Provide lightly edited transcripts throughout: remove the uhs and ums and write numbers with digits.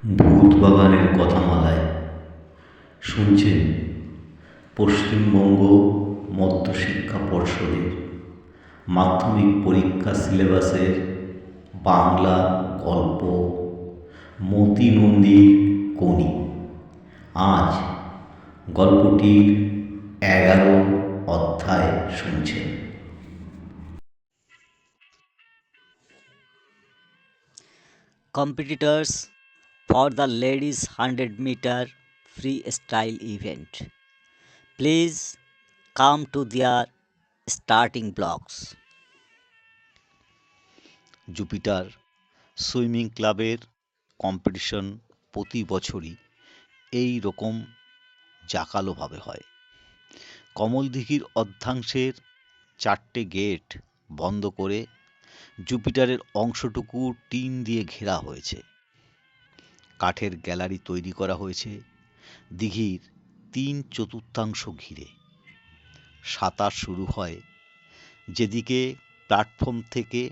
ভূত বাগানের কথামালায় শুনছেন পশ্চিমবঙ্গ মধ্যশিক্ষা পর্ষদের মাধ্যমিক পরীক্ষা সিলেবাসের বাংলা গল্প মতি নন্দীর কোনি। আজ গল্পটির 11 অধ্যায় শুনছেন। Competitors for the ladies 100-meter freestyle event. Please come to their starting blocks. Jupiter swimming ক্লাবের কম্পিটিশন প্রতি বছরই এই রকম জাঁকালোভাবে হয়। কমলদিঘির অর্ধাংশের 4টে গেট বন্ধ করে জুপিটারের অংশটুকু টিন দিয়ে ঘেরা হয়েছে। কাঠের গ্যালারি তৈরি করা হয়েছে দিঘির 3/4 ঘিরে। সাঁতার শুরু হয় যেদিকে প্ল্যাটফর্ম থেকে,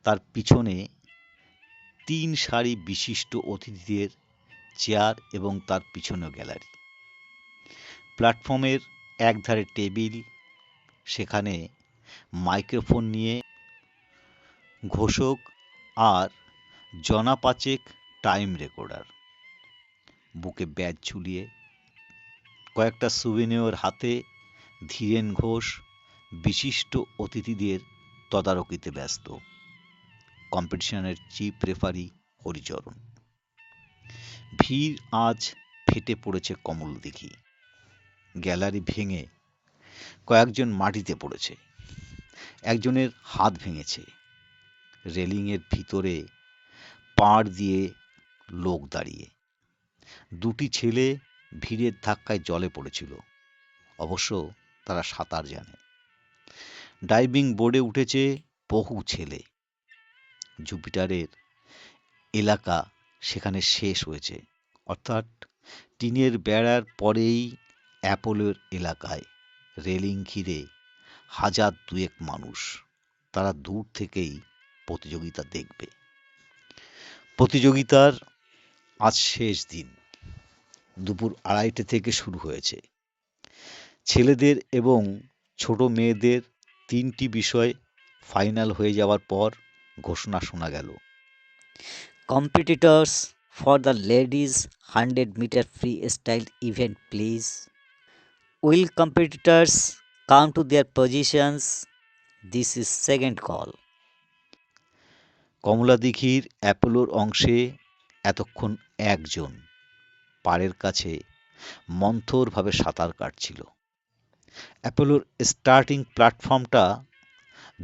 তার পিছনে 3 সারি বিশিষ্ট অতিথিদের চেয়ার এবং তার পিছনেও গ্যালারি। প্ল্যাটফর্মের একধারে টেবিল, সেখানে মাইক্রোফোন নিয়ে ঘোষক আর জনা 5 টাইম রেকর্ডার। বুকে ব্যাজ ঝুলিয়ে কয়েকটা সুভিনিয়র হাতে ধীরেন ঘোষ বিশিষ্ট অতিথিদের তদারকিতে ব্যস্ত। কম্পিটিশনের চিফ রেফারি হরিচরণ। ভিড় আজ ফেটে পড়েছে কমলদিঘি। গ্যালারি ভেঙে কয়েকজন মাটিতে পড়েছে, একজনের হাত ভেঙেছে। রেলিংয়ের ভিতরে পাড় দিয়ে লোক দাঁড়িয়ে। 2টি ছেলে ভিড়ের ধাক্কায় জলে পড়েছিল, অবশ্য তারা সাঁতার জানে। ডাইভিং বোর্ডে উঠেছে বহু ছেলে। জুপিটারের এলাকা সেখানে শেষ হয়েছে, অর্থাৎ টিনের বেড়ার পরেই অ্যাপোলোর এলাকায় রেলিং ঘিরে 1000-2 মানুষ। তারা দূর থেকেই প্রতিযোগিতা দেখবে। প্রতিযোগিতার আজ শেষ দিন। দুপুর 2:30 থেকে শুরু হয়েছে। ছেলেদের এবং ছোট মেয়েদের 3টি বিষয় ফাইনাল হয়ে যাওয়ার পর ঘোষণা শোনা গেল। Competitors for the ladies 100-meter freestyle event, please. Will competitors come to their positions? This is second call. কমলাদিঘির অ্যাপোলোর অংশে এতক্ষণ একজন পাড়ের কাছে মন্থরভাবে সাঁতার কাটছিল। অ্যাপোলোর স্টার্টিং প্ল্যাটফর্মটা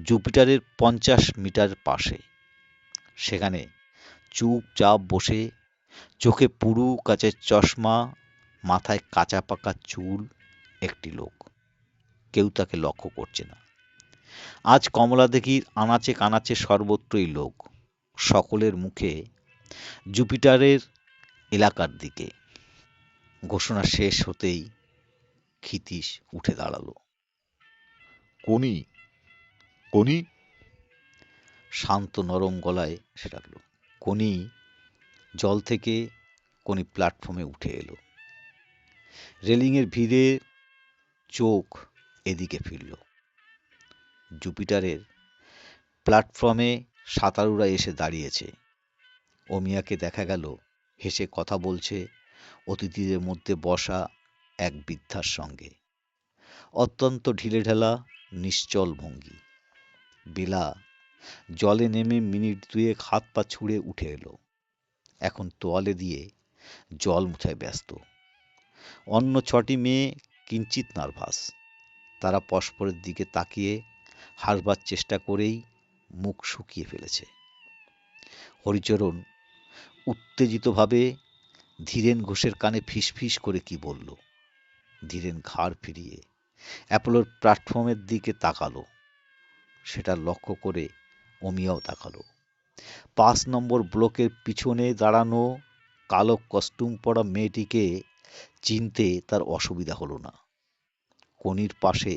জুপিটারের 50 মিটার পাশে। সেখানে চুপচাপ বসে, চোখে পুরু কাচের চশমা, মাথায় কাঁচা পাকা চুল একটি লোক। কেউ তাকে লক্ষ্য করছে না। আজ কমলাদিঘির আনাচে কানাচে সর্বত্রই লোক। সকলের মুখে জুপিটারের এলাকার দিকে। ঘোষণা শেষ হতেই ক্ষিতীশ উঠে দাঁড়ালো। কোনি কোনি শান্ত নরম গলায় সে ডাকল। কোনি জল থেকে কোনি প্ল্যাটফর্মে উঠে এলো। রেলিংয়ের ভিড়ে চোখ এদিকে ফিরল। জুপিটারের প্ল্যাটফর্মে সাঁতারুরা এসে দাঁড়িয়েছে। অমিয়াকে দেখা গেল হেসে কথা বলছে অতিথিদের মধ্যে বসা এক বৃদ্ধার সঙ্গে। অত্যন্ত ঢিলেঢালা নিশ্চল ভঙ্গি। বেলা জলে নেমে মিনিট 2 হাত পা ছুঁড়ে উঠে এলো। এখন তোয়ালে দিয়ে জল মুছায় ব্যস্ত। অন্য 6টি মেয়ে কিঞ্চিত নার্ভাস। তারা পরস্পরের দিকে তাকিয়ে হাসবার চেষ্টা করেই মুখ শুকিয়ে ফেলেছে। হরিচরণ উত্তেজিতভাবে ধীরেন ঘোষের কানে ফিসফিস করে কি বলল। ধীরেন ঘাড় ফিরিয়ে অ্যাপোলোর প্ল্যাটফর্মের দিকে তাকালো। সেটা লক্ষ্য করে অমিয়াও তাকালো। 5 নম্বর ব্লকের পিছনে দাঁড়ানো কালো কস্টিউম পরা মেয়েটিকে চিনতে তার অসুবিধা হলো না। কোনির পাশে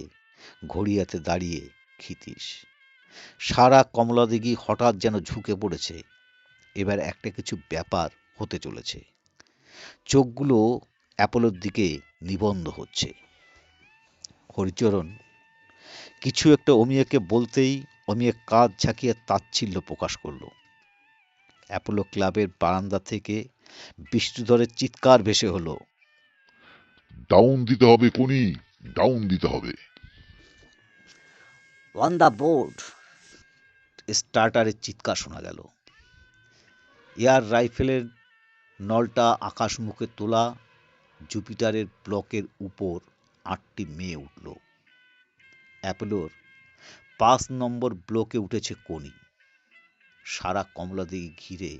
ঘড়িয়াতে দাঁড়িয়ে ক্ষিতীশ। সারা কমলাদিঘি হঠাৎ যেন ঝুঁকে পড়েছে। এবার একটা কিছু ব্যাপার হতে চলেছে। চোখগুলো অ্যাপোলোর দিকে নিবন্ধ হচ্ছে। হরিচরণ কিছু একটা অমিয়াকে বলতেই অমিয়া কাঁধ ঝাঁকিয়ে তাচ্ছিল্য প্রকাশ করল। অ্যাপোলো ক্লাবের বারান্দা থেকে বিষ্ণুধরের চিৎকার ভেসে হলো, ডাউন দিতে হবে কোনি, ডাউন দিতে হবে। On the board. স্টার্টারের চিৎকার শোনা গেল। এয়ার রাইফেলের নলটা আকাশমুখে তোলা। জুপিটারের ব্লকের উপর 8টি মেয়ে উঠল। অ্যাপোলোর 5 নম্বর ব্লকে উঠেছে কোনি। সারা কমলাদিঘি ঘিরে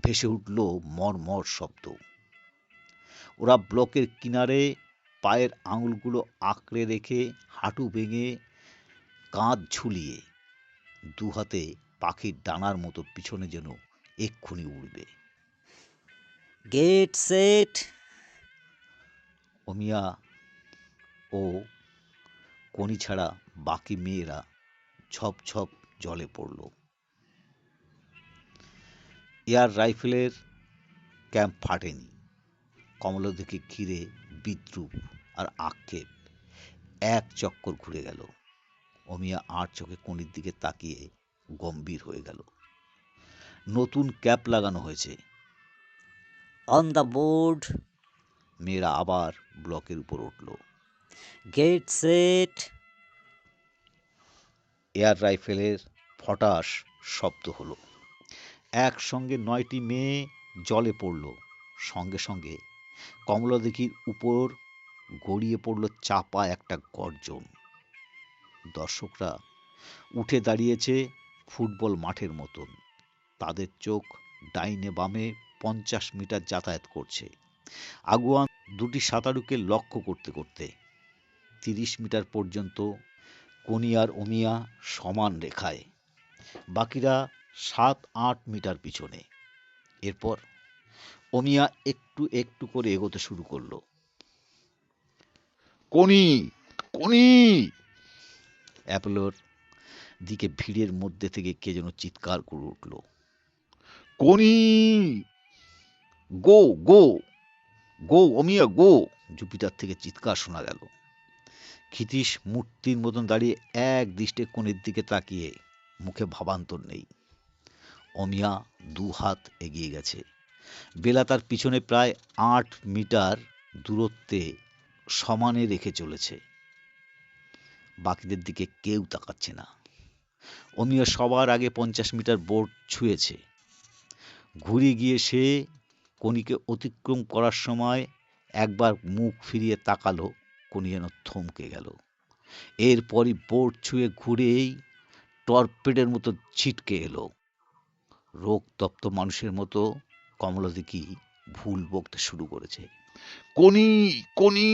ভেসে উঠল মরমর শব্দ। ওরা ব্লকের কিনারে পায়ের আঙুলগুলো আঁকড়ে রেখে হাঁটু ভেঙে কাঁধ ঝুলিয়ে দু হাতে পাখির ডানার মতো পিছনে যেন এক্ষুনি উড়বে। Get set. অমিয়া ও কোনি ছাড়া বাকি মেয়েরা ঝপ ঝপ জলে পড়ল। Air রাইফেলের camp ফাটেনি। কমলাদিকে ঘিরে বিদ্রুপ আর আক্ষেপ এক চক্কর ঘুরে গেল। অমিয়া আর চোখে কোনির দিকে তাকিয়ে গম্ভীর হয়ে গেল। নতুন ক্যাপ লাগানো হয়েছে। On the board. মেয়েরা আবার ব্লকের উপর উঠল। Get set. এয়ার রাইফেলের ফটাস শব্দ হলো। একসঙ্গে 9টি মেয়ে জলে পড়ল। সঙ্গে সঙ্গে কমলাদিঘির উপর গড়িয়ে পড়ল চাপা একটা গর্জন। দর্শকরা উঠে দাঁড়িয়েছে ফুটবল মাঠের মতন। তাদের চোখ ডাইনে বামে 50 মিটার যাতায়াত করছে। আগুয়ান দুটি সাঁতারুকে লক্ষ্য করতে করতে 30 মিটার পর্যন্ত কোনি আর অমিয়া সমান রেখায়, বাকিরা 7-8 মিটার পিছনে। এরপর অমিয়া একটু একটু করে এগোতে শুরু করলো। কোনি, কোনি! অ্যাপোলোর দিকে ভিড়ের মধ্যে থেকে কে যেন চিৎকার করে উঠল, কোনি! গো গো গো অমিয়া গো! জুপিটার থেকে চিৎকার শোনা গেল। ক্ষিতীশ মূর্তির মতন দাঁড়িয়ে এক দৃষ্টে কোণের দিকে তাকিয়ে, মুখে ভাবান্তর নেই। অমিয়া 2 হাত এগিয়ে গেছে। বেলা তার পিছনে প্রায় 8 মিটার দূরত্বে সমানে রেখে চলেছে। বাকিদের দিকে কেউ তাকাচ্ছে না। অমিয়া সবার আগে 50 মিটার বোর্ড ছুঁয়েছে। ঘুরে গিয়ে সে কোনিকে অতিক্রম করার সময় একবার মুখ ফিরিয়ে তাকালো। কোনি যেন থমকে গেল। এরপরই বোর্ড ছুঁয়ে ঘুরেই টর্পেডের মতো ছিটকে এলো। রোগতপ্ত মানুষের মতো কমলাদিঘি ভুল বকতে শুরু করেছে। কোনি, কোনি!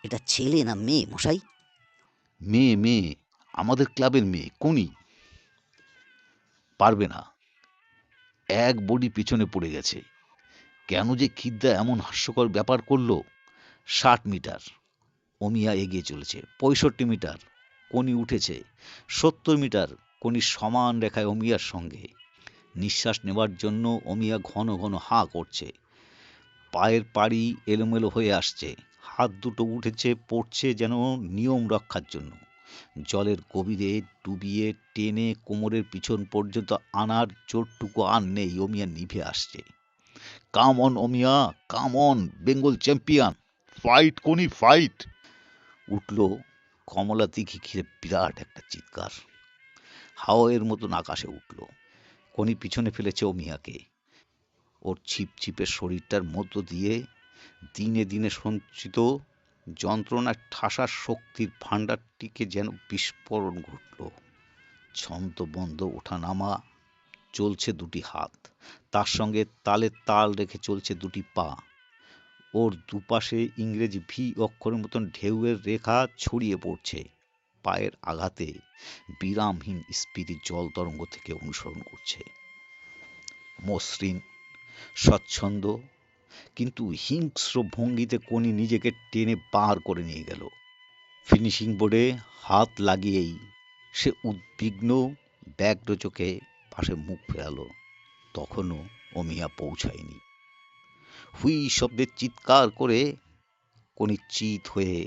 এটা ছেলে না মেয়ে মশাই? মেয়ে, মেয়ে, আমাদের ক্লাবের মেয়ে কোনি। পারবে না, এক বডি পিছনে পড়ে গেছে। কেন যে খিদ্দা এমন হাস্যকর ব্যাপার করলো। 60 মিটার অমিয়া এগিয়ে চলেছে। 65 মিটার কোনি উঠেছে। 70 মিটার কোনি সমান রেখায় অমিয়ার সঙ্গে। নিঃশ্বাস নেবার জন্য অমিয়া ঘন ঘন হাঁ করছে। পায়ের পাড়ি এলোমেলো হয়ে আসছে। হাত দুটো উঠেছে পড়ছে যেন নিয়ম রক্ষার জন্য। জলের গভীরে ডুবিয়ে টেনে কোমরের পিছন পর্যন্ত আনার জোরটুকু আর নেই। অমিয়া নিভে আসছে। Come on Amiya, come on, Bengal champion! Fight Koni, fight! উঠল কমলাদিঘি ঘিরে বিরাট একটা চিৎকার। হাওয়ার মতন আকাশে উঠল। কোনি পিছনে ফেলেছে অমিয়াকে। ওর ছিপছিপে শরীরটার মধ্য দিয়ে দিনে দিনে সঞ্চিত যন্ত্রণার ঠাসার শক্তির ভাণ্ডারটিকে যেন বিস্ফোরণ ঘটল। ছন্দবদ্ধ ওঠানামা চলছে দুটি হাত, তার সঙ্গে তালে তাল রেখে চলছে দুটি পা। ওর দুপাশে ইংরেজি ভি অক্ষরের মতন ঢেউয়ের রেখা ছড়িয়ে পড়ছে। পায়ের আঘাতে বিরামহীন স্পিরিট জল তরঙ্গ থেকে অনুসরণ করছে। মসৃণ, স্বচ্ছন্দ কিন্তু হিংস্র ভঙ্গিতে কোনি নিজেকে টেনে বার করে নিয়ে গেল। ফিনিশিং বোর্ডে হাত লাগিয়েই সে উদ্বিগ্ন ব্যগ্র চোখে পাশে মুখ ফেরালো, তখনও অমিয়া পৌঁছায়নি। হুই শব্দে চিৎকার করে কোনি চিত হয়ে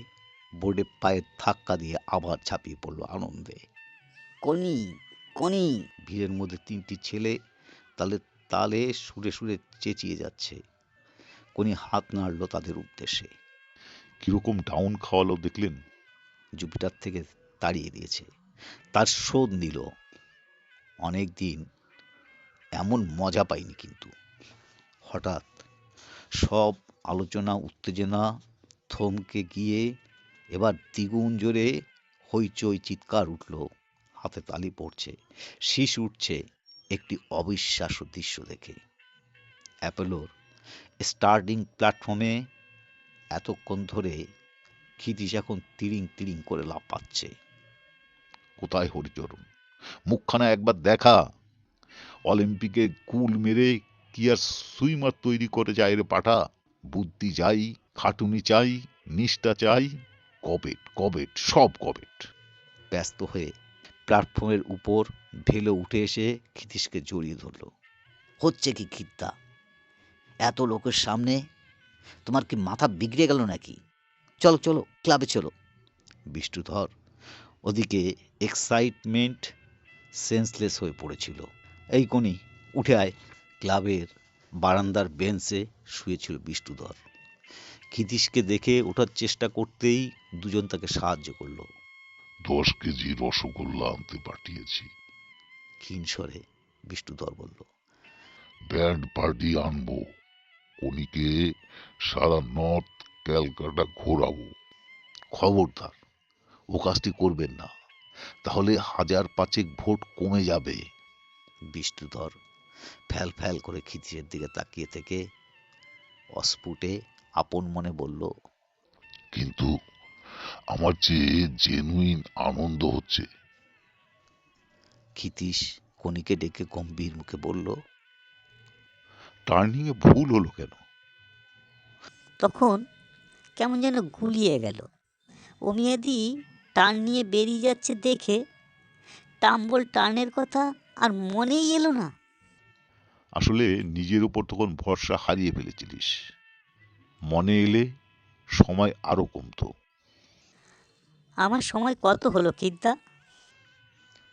বোর্ডে পায়ের ধাক্কা দিয়ে আবার ঝাঁপিয়ে পড়লো আনন্দে। কোনি, কোনি। ভিড়ের মধ্যে তিনটি ছেলে তালে তালে সুরে সুরে চেঁচিয়ে যাচ্ছে। কোনি হাত নাড়ল তাদের উদ্দেশ্যে। কিরকম ডাউন খাওয়ালো দেখলেন? জুপিটার থেকে তাড়িয়ে দিয়েছে, তার শোধ নিল। অনেক দিন এমন মজা পাইনি কিন্তু। হঠাৎ সব আলোচনা উত্তেজনা থমকে গিয়ে এবার দ্বিগুণ জোরে হইচই চিৎকার উঠল, হাতে তালি পড়ছে, শীষ উঠছে একটি অবিশ্বাস্য দৃশ্য দেখে। অ্যাপোলোর স্টার্টিং প্ল্যাটফর্মে এতক্ষণ ধরে ক্ষিতীশ এখন তিরিং তিরিং করে লাফাচ্ছে। কোথায় হরিচরণ? মুখখানা একবার দেখা। অলিম্পিকে কুল মেরে কি আর সুইমার তৈরি করে যায় রে পাঠা? বুদ্ধি চাই, খাটুনি চাই, নিষ্ঠা চাই, কবেট কবেট সব কবেট। ব্যস্ত হয়ে প্ল্যাটফর্মের উপর ঢেলে উঠে এসে ক্ষিতীশকে জড়িয়ে ধরল। হচ্ছে কি খিত্তা? এত লোকের সামনে তোমার কি মাথা বিগড়ে গেল নাকি? চলো চলো, ক্লাবে চলো। বিষ্ণুধর ওদিকে এক্সাইটমেন্ট সেন্সলেস হয়ে পড়েছিল। এই কোনি উঠে আয়। ক্লাবের বারান্দার বেঞ্চে শুয়েছিল বিষ্ণুধর। ক্ষিতীশকে দেখে ওঠার চেষ্টা করতেই দুজন তাকে সাহায্য করলো। 10 কেজি রসগোল্লা আনতে পাঠিয়েছি। ক্ষীণ স্বরে বিষ্ণুধর বলল। ব্যান্ড পার্টি আনবো, কনিকে সারা নর্থ ক্যালকাটা ঘোরাবো। খবরদার ও কাজটি করবেন না, তাহলে 1000-5 ভোট কমে যাবে। বিষ্ণুধর ফ্যাল ফ্যাল করে ক্ষিতীশের দিকে তাকিয়ে থেকে অস্ফুটে আপন মনে বলল, কিন্তু আমার যে জেনুইন আনন্দ হচ্ছে। ক্ষিতীশ কনিকে ডেকে গম্ভীর মুখে বলল, টার্নিং এ ভুল হলো কেন? তখন কেমন যেন গুলিয়ে গেল। অমিয়াদি টার্ন নিয়ে বেরিয়ে যাচ্ছে দেখে টাম্বল টার্নের কথা আর মনেই এলো না। আসলে নিজের উপর তখন ভরসা হারিয়ে ফেলেছিলিস। মনে এলে সময় আরো কমতো। আমার সময় কত হলো কিদ্দা?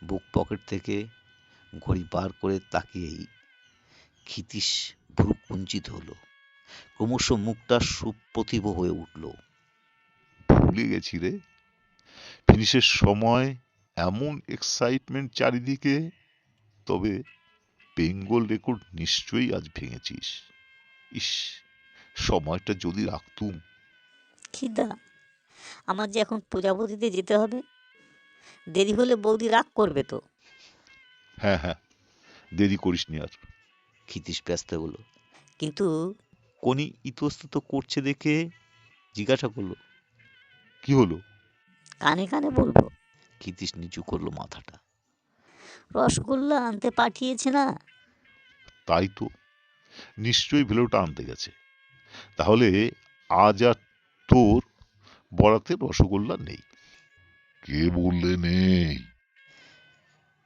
বুক পকেট থেকে ঘড়ি বার করে তাকিয়েই ক্ষিতীশ ভ্রু কুঞ্চিত হলো। ক্রমশ মুখটা সুপ্রতিভ হয়ে উঠল। ভুলে গেছি রে, ফিনিশের সময় এমন এক্সাইটমেন্ট চারিদিকে। তবে বেঙ্গল রেকর্ড নিশ্চয়ই আজ ভেঙেছিস। ইস, সময়টা যদি রাখতুম। কিদ্দা, আমার যে এখন প্রজাপতিতে যেতে হবে। দেরি হলে বৌদি রাগ করবে তো। হ্যাঁ হ্যাঁ, দেরি করিসনি আর। ক্ষিতীশ ব্যস্ত হলো। কিন্তু কোনি ইতস্তত করছে দেখে জিজ্ঞাসা করলো, কি হলো? কানে কানে বলবো। ক্ষিতীশ নিচু করলো মাথাটা। রসগোল্লা আনতে পাঠিয়েছে না? তাই তো, নিশ্চয়ই ভেলোটা আনতে গেছে। তাহলে আজ আর তোর বরাতে রসগোল্লা নেই। কে বললে নেই?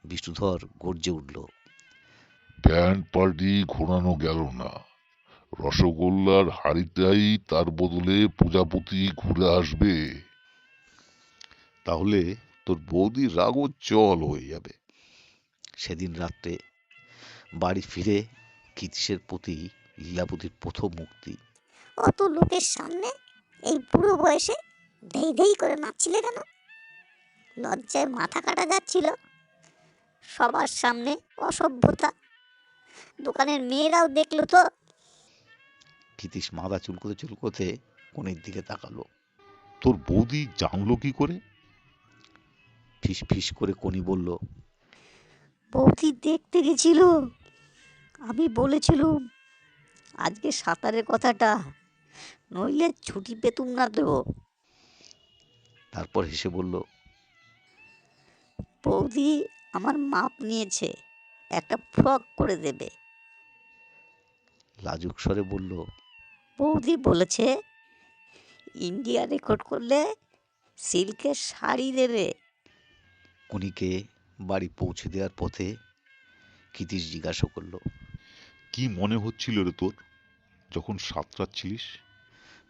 বিষ্ণুধর গর্জে উঠল। ব্যান্ড পার্টি ঘোরানো গেল না, রসগোল্লার হাড়িটাই তার বদলে প্রজাপতি ঘুরে আসবে। তাহলে তোর বৌদির রাগও চল হয়ে যাবে। সেদিন রাত্রে বাড়ি ফিরে ক্ষিতীশের প্রতি লীলাবতীর প্রথম মুক্তি। অত লোকের সামনে এই বুড়ো বয়সে ধেই ধেই করে নাচছিলে কেন? লজ্জায় মাথা কাটা যাচ্ছিল। সবার সামনে অসভ্যতা। দোকানের মেয়েরাও দেখলো তো। ক্ষিতীশ মাথা চুলকোতে চুলকোতে কোণের দিকে তাকালো। তোর বৌদি জানলো কি করে? ফিস ফিস করে কোনি বলল, বৌদি দেখতে গেছিল। আমি বলেছিলুম আজকে সাঁতারের কথাটা, নইলে ছুটি পেতুম না তো। তারপর হেসে বলল, বৌদি আমার মাপ নিয়েছে, একটা ফ্রক করে দেবে। লাজুক স্বরে বলল, বৌদি বলেছে ইন্ডিয়া রেকর্ড করলে সিল্কের শাড়ি দেবে। কোনিকে বাড়ি পৌঁছে দেওয়ার পথে ক্ষিতীশ জিজ্ঞাসা করলো। কি মনে হচ্ছিল রে তোর যখন সাঁতরাচ্ছিলিস?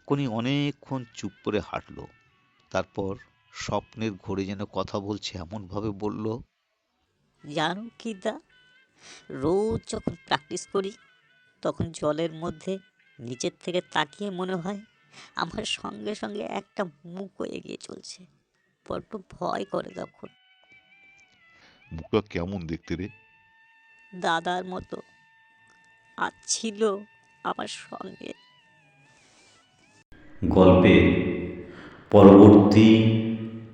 কোনি অনেকক্ষণ চুপ করে হাঁটল। তারপর স্বপ্নের ঘোরে যেন কথা বলছে এমনভাবে বলল, জানো কি দা, রোজ যখন প্র্যাকটিস করি তখন জলের মধ্যে নিচের থেকে তাকিয়ে মনে হয় আমার সঙ্গে সঙ্গে একটা মুখও এগিয়ে চলছে। বড্ড ভয় করে তখন। মুখটা কেমন দেখতে রে? দাদার মতো, আর ছিল আমার সঙ্গে। গল্পের পরবর্তী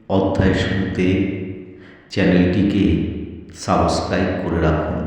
অধ্যায় শুনতে চ্যানেলটিকে সাবস্ক্রাইব করে রাখুন।